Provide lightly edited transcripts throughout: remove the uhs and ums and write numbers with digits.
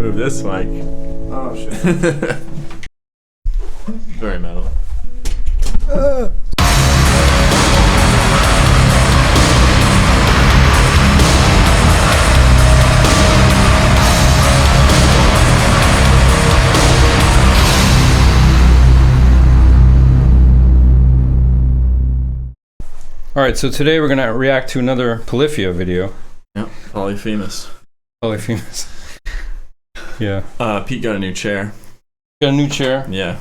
move this mic. Oh shit. Very metal. Alright, so today we're gonna react to another Polyphia video. Yep, Polyphemus. Polyphemus. Yeah. Pete got a new chair. Got a new chair. Yeah.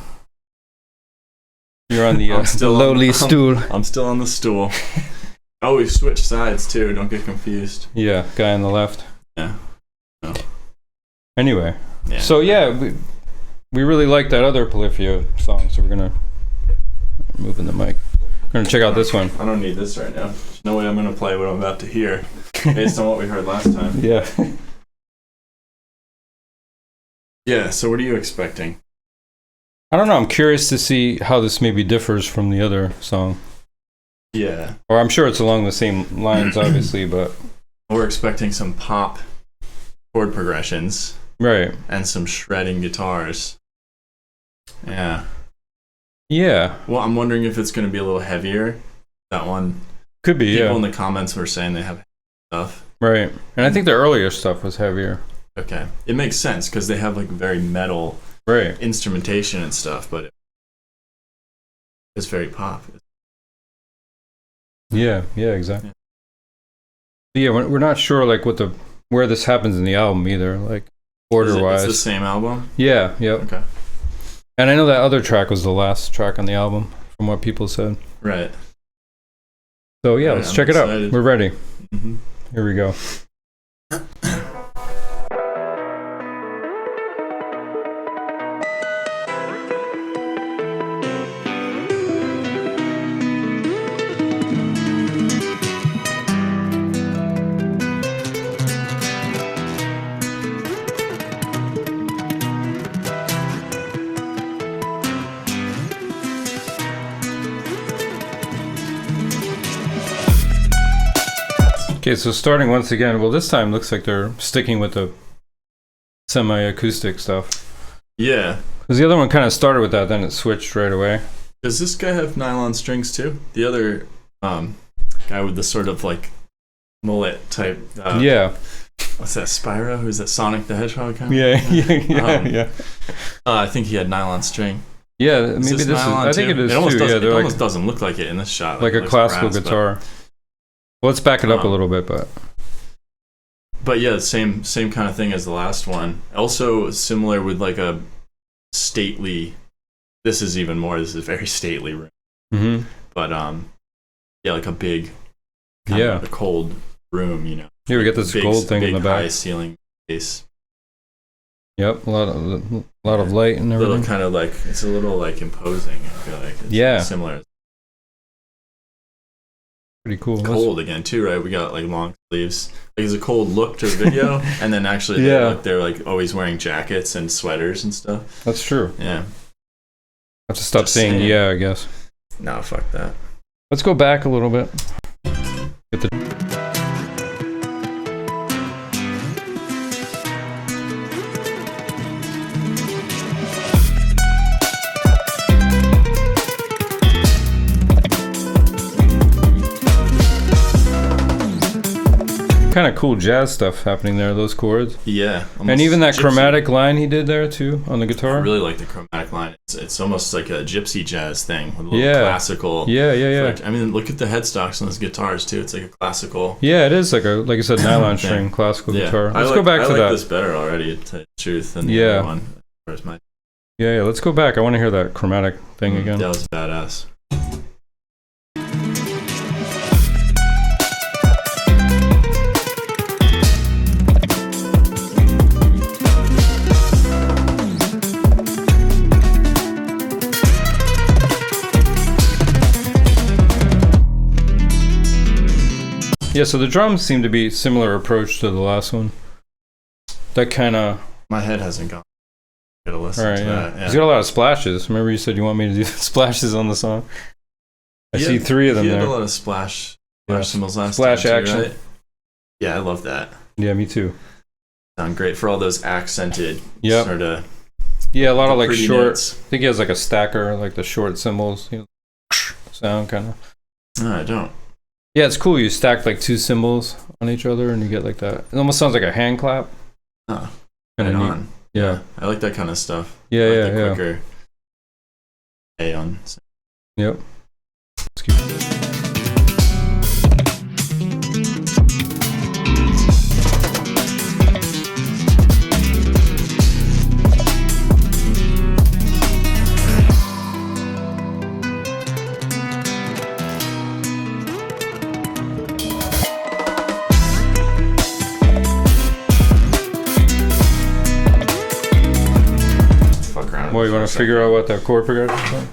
You're on the lowly stool. I'm still on the stool. Oh, we've switched sides too, don't get confused. Yeah, guy on the left. Yeah. No. Anyway. Yeah. So yeah, we really like that other Polyphia song, so we're gonna move in the mic. We're gonna check out this one. I don't need this right now. There's no way I'm gonna play what I'm about to hear based on what we heard last time. Yeah. Yeah, so what are you expecting? I don't know, I'm curious to see how this maybe differs from the other song. Yeah. Or I'm sure it's along the same lines, obviously, but... We're expecting some pop chord progressions. Right. And some shredding guitars. Yeah. Yeah. Well, I'm wondering if it's going to be a little heavier. That one. Could be, People in the comments were saying they have stuff. Right. And I think the earlier stuff was heavier. Okay. It makes sense because they have like very metal instrumentation and stuff, but it's very pop. Yeah, exactly. Yeah, we're not sure like where this happens in the album either, like order-wise. It's the same album? Yeah, yep. Okay. And I know that other track was the last track on the album, from what people said. Right. So yeah, let's check it out. We're ready. Mm-hmm. Here we go. Okay, so starting once again, well this time looks like they're sticking with the semi-acoustic stuff. Yeah. Because the other one kind of started with that, then it switched right away. Does this guy have nylon strings too? The other guy with the sort of like mullet type. Yeah. What's that, Spyro? Who's that, Sonic the Hedgehog kind of? Yeah. I think he had nylon string. Yeah, maybe this is, I think it is too. Yeah, it almost doesn't look like it in this shot. Like a classical guitar. Well, let's back it up a little bit, but yeah, same kind of thing as the last one. Also similar with like a stately. This is even more. This is a very stately room. Mm-hmm. But yeah, like a big, kind of a cold room. You know. Here we get this gold thing in the back. High ceiling base. Yep, a lot of light and everything. Little kind of like it's a little like imposing. I feel like it's similar. Pretty cool. Cold again too, right? We got like long sleeves. Like it's a cold look to the video, and then actually they're like always wearing jackets and sweaters and stuff. That's true. Yeah. I have to stop saying yeah, I guess. No, fuck that. Let's go back a little bit. Get the kind of cool jazz stuff happening there, those chords. Yeah. And even that chromatic line he did there too on the guitar. I really like the chromatic line. It's almost like a gypsy jazz thing with a little classical. Yeah. I mean, look at the headstocks on those guitars too. It's like a classical. Yeah, it is like I said, nylon string classical guitar. Let's go back to that. I like this better already, to tell you the truth, than the other one. Yeah, let's go back. I want to hear that chromatic thing again. That was badass. Yeah, so the drums seem to be similar approach to the last one. That kind of... My head hasn't gone. Gotta listen to that. Yeah. He's got a lot of splashes. Remember you said you want me to do splashes on the song? I see 3 of them there. He had a lot of splash cymbals last Splash time action. Too, right? Yeah, I love that. Yeah, me too. sound great for all those accented Yep. sort of. Yeah, a lot of like pretty short. notes. I think he has like a stacker, like the short cymbals. Sound kind of. No, I don't. Yeah, it's cool. You stack like 2 cymbals on each other, and you get like that. It almost sounds like a hand clap. Oh, Kind right of neat. on. Yeah. I like that kind of stuff. Yeah, I like yeah, the yeah. quicker A on. Yep. Let's keep- Fuck around. Well, you want to figure out what that chord progression is?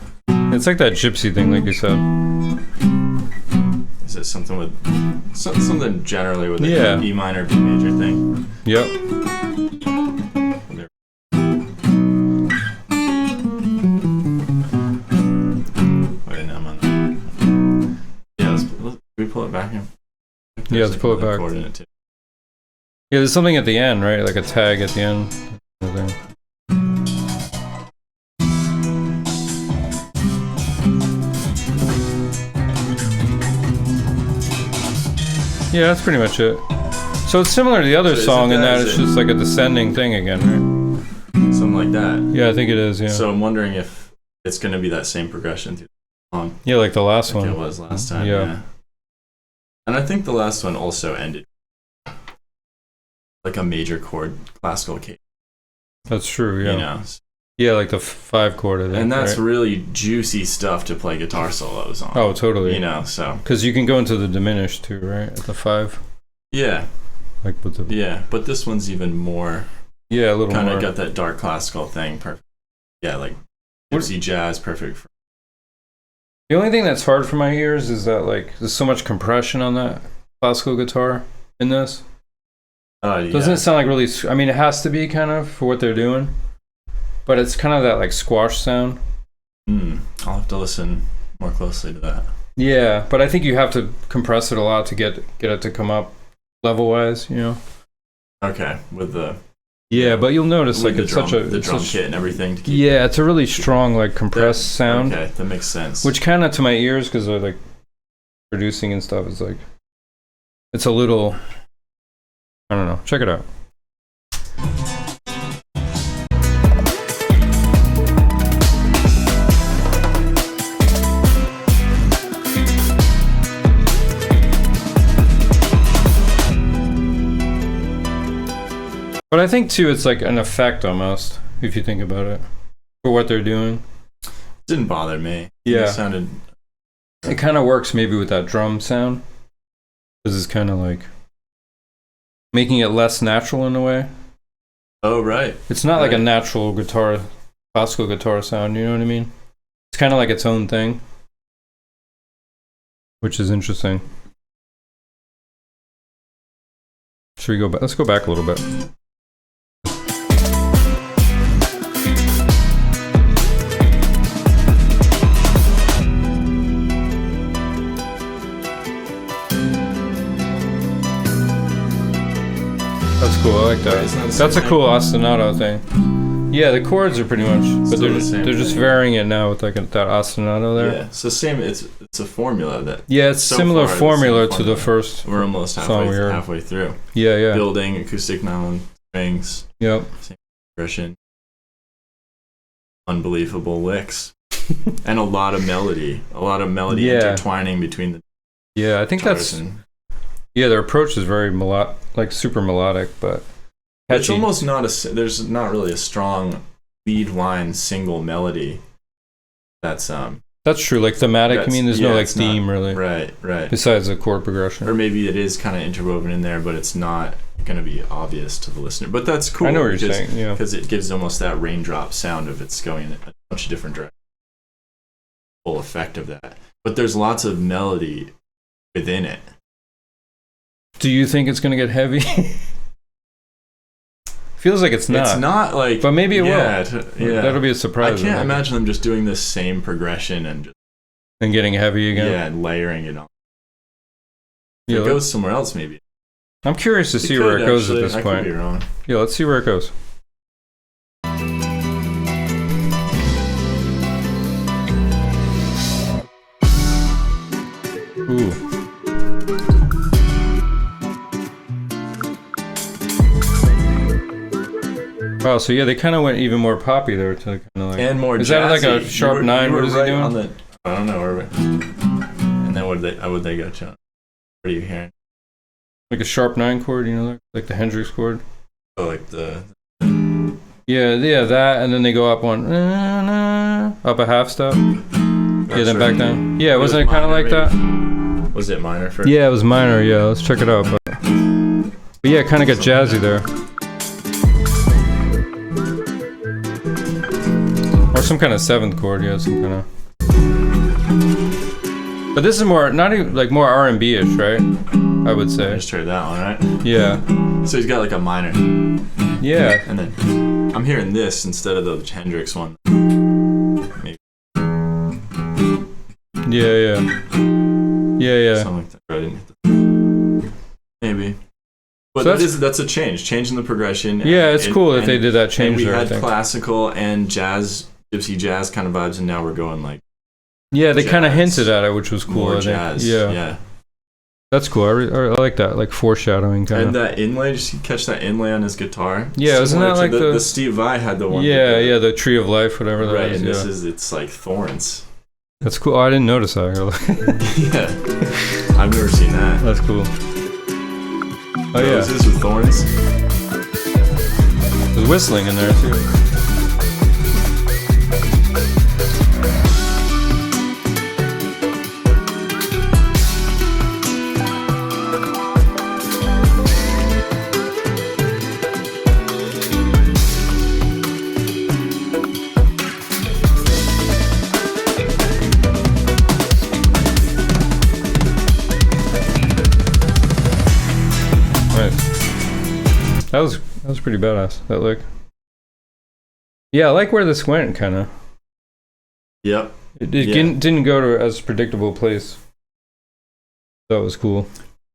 It's like that gypsy thing, like you said. Is it something with something generally with Yeah. an E minor B major thing? Yep. Wait, no, I'm on that. Yeah, can we pull it back in? Yeah, let's pull it back. Chord in it too. Yeah, there's something at the end, right? Like a tag at the end. Okay. Yeah, that's pretty much it. So it's similar to the other So is song it in that- that is it's it- just like a descending thing again, right? Something like that. Yeah, I think it is, yeah. So I'm wondering if it's going to be that same progression through the song Yeah, like the last like one. it was last time. Yeah. Yeah. And I think the last one also ended like a major chord classical case. That's true, yeah. You know, Yeah, like the 5 chord, I think. and that's right? really juicy stuff to play guitar solos on. Oh, totally. You know, so Because you can go into the diminished too, right? At the 5. yeah, Like with the. yeah. But this one's even more Yeah, a little kind more. of got that dark classical thing. Perfect. Yeah, like gypsy jazz, perfect. For, The only thing that's hard for my ears is that, like, there's so much compression on that classical guitar in this. yeah. Doesn't it sound like really. I mean, it has to be kind of for what they're doing. But it's kind of that, like, squash sound. I'll have to listen more closely to that. Yeah, but I think you have to compress it a lot to get it to come up level wise, you know. Okay, with the Yeah, but you'll notice with like the it's drum, such a the it's drum such- kit and everything to keep. Yeah, it's a really strong like compressed sound, Okay, that makes sense. which kind of to my ears because they're like producing and stuff is like it's a little. I don't know. Check it out. But I think too, it's like an effect almost, if you think about it, for what they're doing. didn't bother me. Yeah. It sounded. It kind of works maybe with that drum sound. This is kind of like making it less natural in a way. Oh right. It's not like a Right. natural guitar, classical guitar sound. You know what I mean? It's kind of like its own thing, which is interesting. Should we go back? Let's go back a little bit. That's cool. I like Isn't that that. the That's a same cool ostinato thing. Yeah, the chords are pretty much, but Still they're the same they're just thing. varying it now with like that ostinato there. Yeah. So same. It's a formula that Yeah, it's So similar far, the formula same to the formula. first. we're almost Song we heard. halfway through. Yeah, yeah. Building acoustic nylon strings, Yep. progression, unbelievable licks, and a lot of melody. Yeah. Intertwining between the Yeah, I think guitars that's and yeah. Their approach is very like super melodic, but it's catchy. almost not there's not really a strong lead line single melody. That's That's true. Like thematic. I mean, there's no like it's not- theme really, right. besides the chord progression. Or maybe it is kind of interwoven in there, but it's not going to be obvious to the listener. But that's cool. I know what you're saying. Yeah. Because it gives almost that raindrop sound of it's going in a bunch of different directions. Full effect of that. But there's lots of melody within it. Do you think it's gonna get heavy? Feels like it's not. It's not like. But maybe it will. Yeah. That'll be a I surprise. can't think. imagine them just doing this same progression and just And getting heavy again. and layering it on. Yeah, If it goes somewhere else, maybe. I'm curious to see where it goes at this point. I could be wrong. Yeah, let's see where it goes. Ooh. Wow, so yeah, they kind of went even more poppy there to kind of like. And more. Is jazzy. that like a sharp 9? What is he doing? I don't know. And then how would they go, John? What are you hearing? Like a sharp 9 chord, you know, like the Hendrix chord. Oh, like the. Yeah, that, and then they go up one, up a half step. Yeah, then back down. Yeah, wasn't it kind of like that? Was it minor first? Yeah, it was minor. Yeah, let's check it out. But yeah, it kind of got jazzy there. Or some kind of 7th chord, yeah, some kind of. But this is more, not even, like more R&B-ish, right? I would say. I just heard that one, right? Yeah. So he's got like a minor. Yeah. And then I'm hearing this instead of the Hendrix one. Maybe. Yeah. Something like that. I didn't hit the... Maybe. But so that's a change. Change in the progression. Yeah, it's cool that they did that change and there. We had classical and jazz, gypsy jazz kind of vibes, and now we're going like. Yeah, they kind of hinted at it, which was cool. More jazz. Yeah. That's cool. I like that, like foreshadowing kind of. And that inlay, did you catch that inlay on his guitar? Yeah, isn't that like the Steve Vai had the one? Yeah, the Tree of Life, whatever that right, is. And it's like thorns. That's cool. Oh, I didn't notice that. Yeah, I've never seen that. That's cool. Oh yeah. Is this with thorns? There's whistling in there too. That was pretty badass, that lick. Yeah, I like where this went, kind of. Yep. It didn't go to as predictable place. That was cool.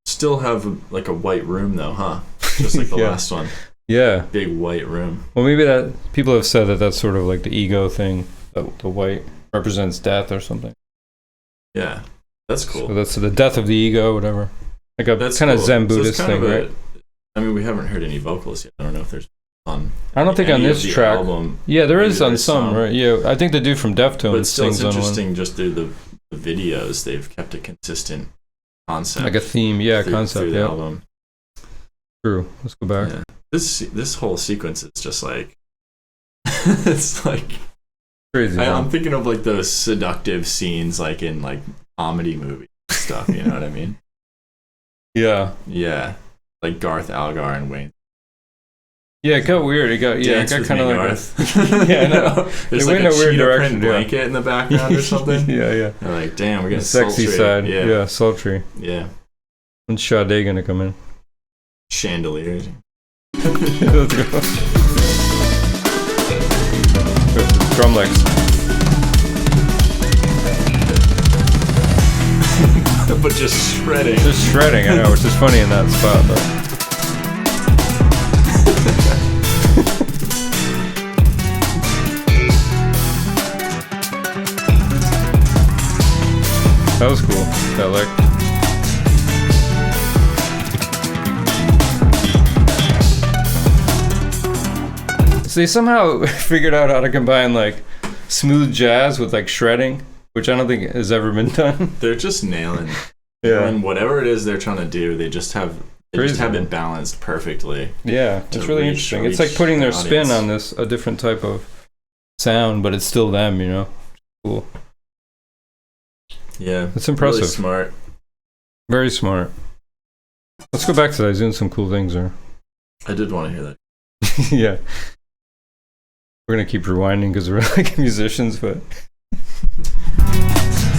Still have like a white room though, huh? Just like the last one. Yeah. Big white room. Well, maybe that people have said that that's sort of like the ego thing. That the white represents death or something. Yeah, that's cool. So that's the death of the ego, whatever. Like a kind of Zen Buddhist thing, right? I mean, we haven't heard any vocals yet. I don't know if there's on. I don't think on this track. Album, yeah, there is on some, right? Yeah, I think the dude from Deftones. But still, it's sings interesting just through the videos. They've kept a consistent concept, like a theme, concept. Through the album. True. Let's go back. Yeah. This whole sequence is just like it's like crazy. I'm thinking of like those seductive scenes, like in like comedy movie stuff. You know what I mean? Yeah. Yeah. Like Garth Algar and Wayne. Yeah, it got weird. It got kind of like Garth. Yeah, I know. There's like a cheetah print blanket in the background or something. Yeah. They're like, damn, we're getting sexy sultry. side. Yeah, sultry. Yeah. When's Sade gonna come in? Chandeliers. Let's go. Drum licks. But just shredding. Just shredding, I know, which is funny in that spot, but. That was cool. That lick. So they somehow figured out how to combine like smooth jazz with like shredding, which I don't think has ever been done. They're just nailing. Yeah. And whatever it is they're trying to do, they just have it balanced perfectly. Yeah, it's really interesting. It's like putting their spin on a different type of sound, but it's still them, you know. Cool. Yeah. It's impressive. Really smart. Very smart. Let's go back to that. He's doing some cool things there. I did want to hear that. Yeah. We're going to keep rewinding because we're like musicians, but...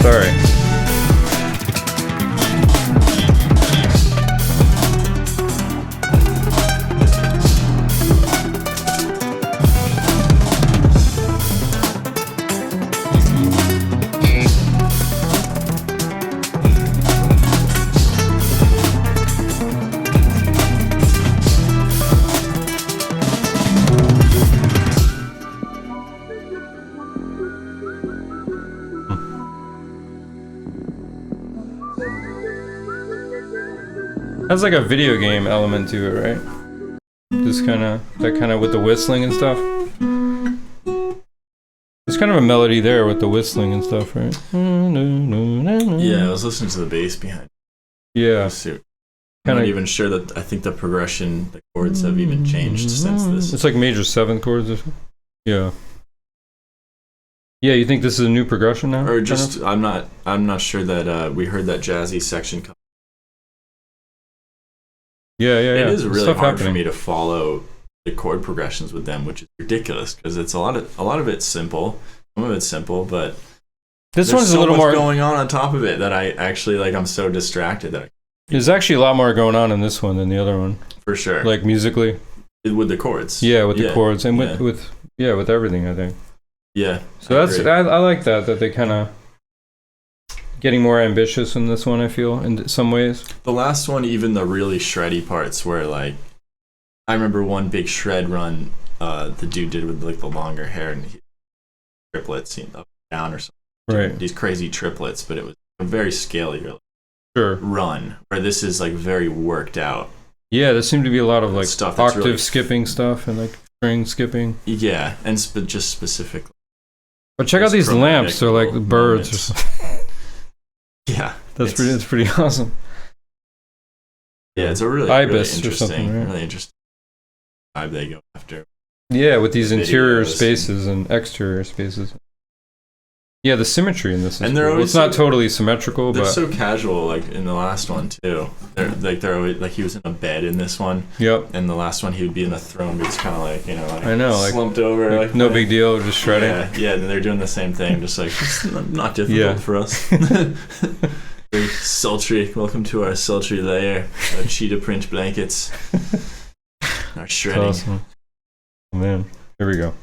Sorry. Has like a video game element to it, right? Just kind of with the whistling and stuff. There's kind of a melody there with the whistling and stuff, right? Yeah, I was listening to the bass behind. Yeah. I'm not even sure that I think the progression, the chords have even changed since this. It's like major 7th chords or something. Yeah. Yeah, you think this is a new progression now? Or just I'm not sure that we heard that jazzy section come. Yeah. It is really hard for me to follow the chord progressions with them, which is ridiculous because it's a lot of it's simple. Some of it's simple, but this one's a little more going on top of it that I actually like. I'm so distracted that there's actually a lot more going on in this one than the other one. For sure. Like musically. With the chords. Yeah, with the chords and with everything, I think. Yeah. So I like that they kind of getting more ambitious in this one, I feel, in some ways. The last one, even the really shreddy parts where like I remember one big shred run the dude did with like the longer hair and triplets, up and down or something. Right. These crazy triplets, but it was a very scaly run where this is like very worked out. Yeah, there seemed to be a lot of like stuff octave really skipping stuff and like string skipping. Yeah, and just specifically. But check out these lamps; they're like birds. Or something. Yeah, it's pretty awesome. Yeah, it's a really ibis really or something, right? Really interesting vibe they go after. Yeah, with these interior spaces and exterior spaces. Yeah, the symmetry in this is cool. It's not totally symmetrical, they're but so casual. Like in the last one too, they're always like he was in a bed in this one. Yep. And the last one he would be in a throne, but it's kind of like I know, slumped over, like no big deal, just shredding. Yeah. And they're doing the same thing, just like it's not difficult for us. Very sultry. Welcome to our sultry layer. Our cheetah print blankets. Our shredding. That's awesome. Oh, man, here we go.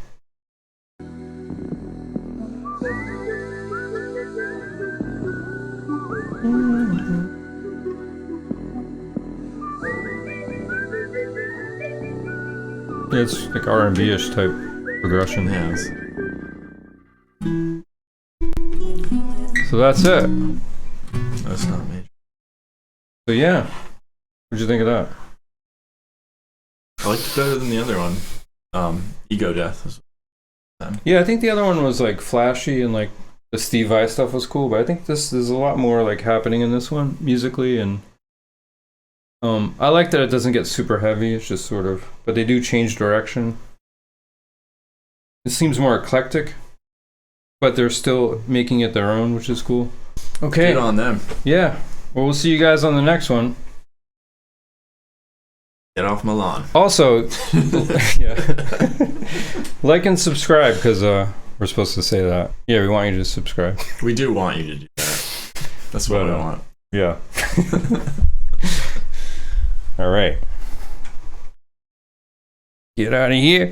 Yeah, it's like R&B-ish type progression. Yeah. So that's it. That's not major. So yeah, what'd you think of that? I liked it better than the other one. Ego Death. Yeah, I think the other one was like flashy and like the Steve Vai stuff was cool, but I think there's a lot more like happening in this one musically, and I like that it doesn't get super heavy. It's just sort of, but they do change direction. It seems more eclectic, but they're still making it their own, which is cool. Okay. Good on them. Yeah. Well, we'll see you guys on the next one. Get off my lawn. Also, like and subscribe, because we're supposed to say that. Yeah, we want you to subscribe. We do want you to do that. That's what I want. Yeah. All right. Get out of here.